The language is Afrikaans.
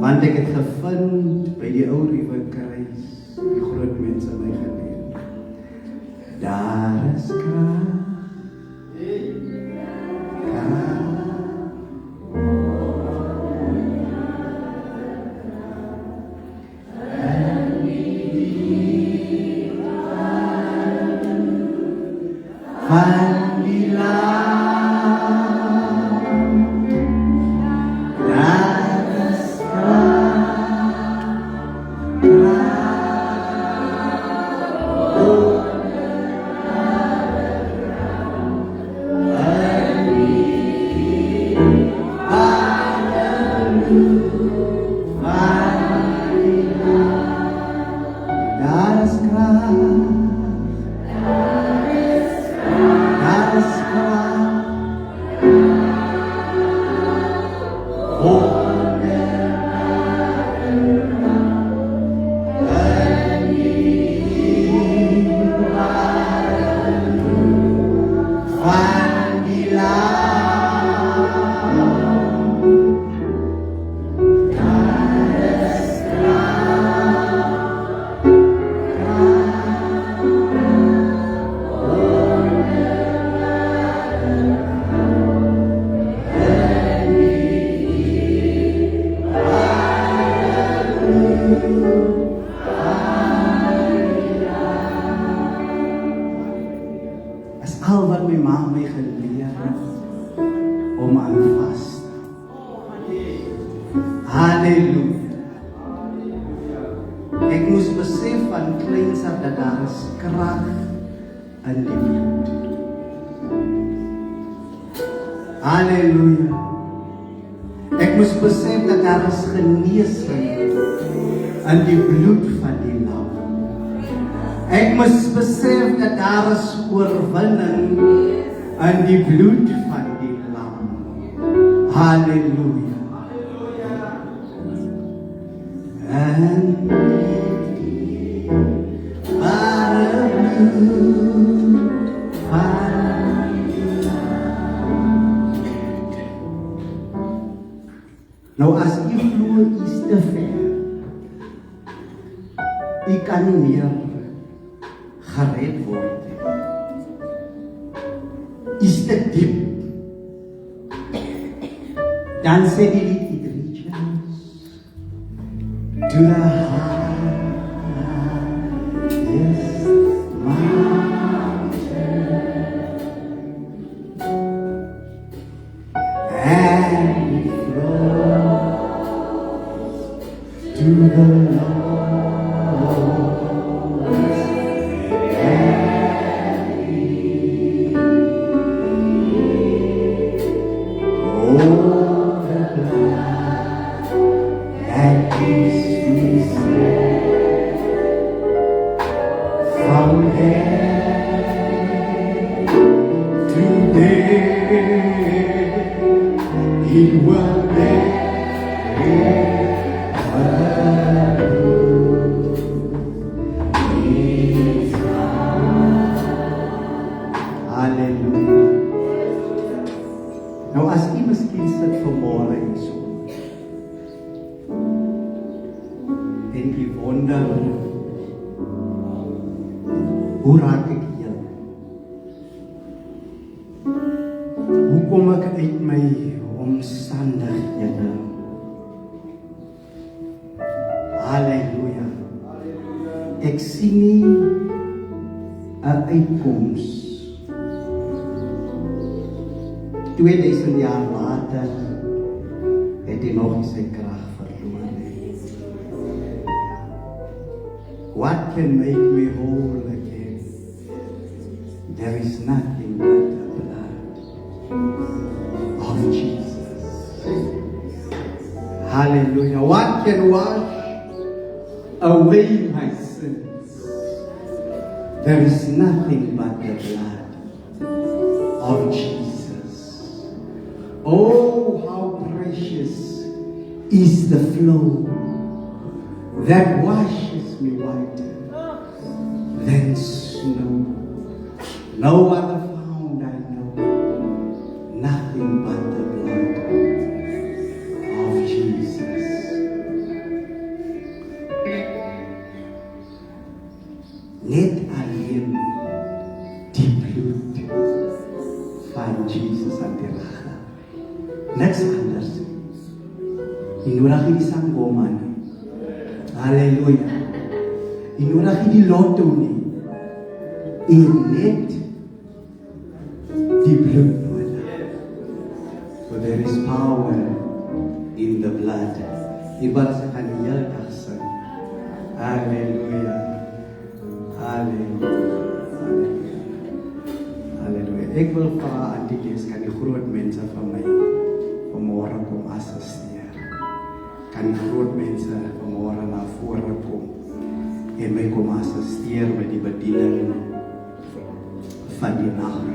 Want ek het gevind by die ou ruwe kruis, die groot mense my geleer. Daar is krag, van die al wat my ma my geleer het om aan vas te hou. Halleluja. Ek moes besef van kleins af dat daar is krag in die bloed. Halleluja. Ek moes besef dat daar is genesing in die bloed van die lam. Ek moes besef dat daar is oorwinning in die bloed van die lam. Halleluja. En die ware bloed van die lam. Nou as jy glo is te ver, jy kan nie meer gered word. Is te diep. Dan sê die lied, it reaches to the highest mountain and it flows to the lowest. Hallelujah. Nou as u miskien sit vanmôre en so en u wonder, hoe raak ek heel? Hoe kom ek uit my omstandighede? Halleluja. Ek sien nie 'n uitkoms. 2000 jaar later het hy nog sy krag verloor. What can make me whole again? There is nothing but the blood of Jesus. Hallelujah. What can wash away my sins? There is nothing but the blood of Jesus. Oh, how precious is the flow that washes me whiter than snow. No other found I know, nothing but the blood of Jesus. Net alleen die bloed van Jesus aan die rug. Niks anders. Inoorag die sanggoma nie. Halleluja. Inoorag die lotto nie. Net die bloed nodig. For there is power in the blood. Ibarat sa kaniyal taksan. Halleluja. Halleluja. Halleluja. Halleluja. Ek wil vra aan die lees, kan die groot mense van my vanmorgen kom assisteer. Kan die groot mense vanmorgen na vore kom en my kom assisteer met die bediening van die nacht.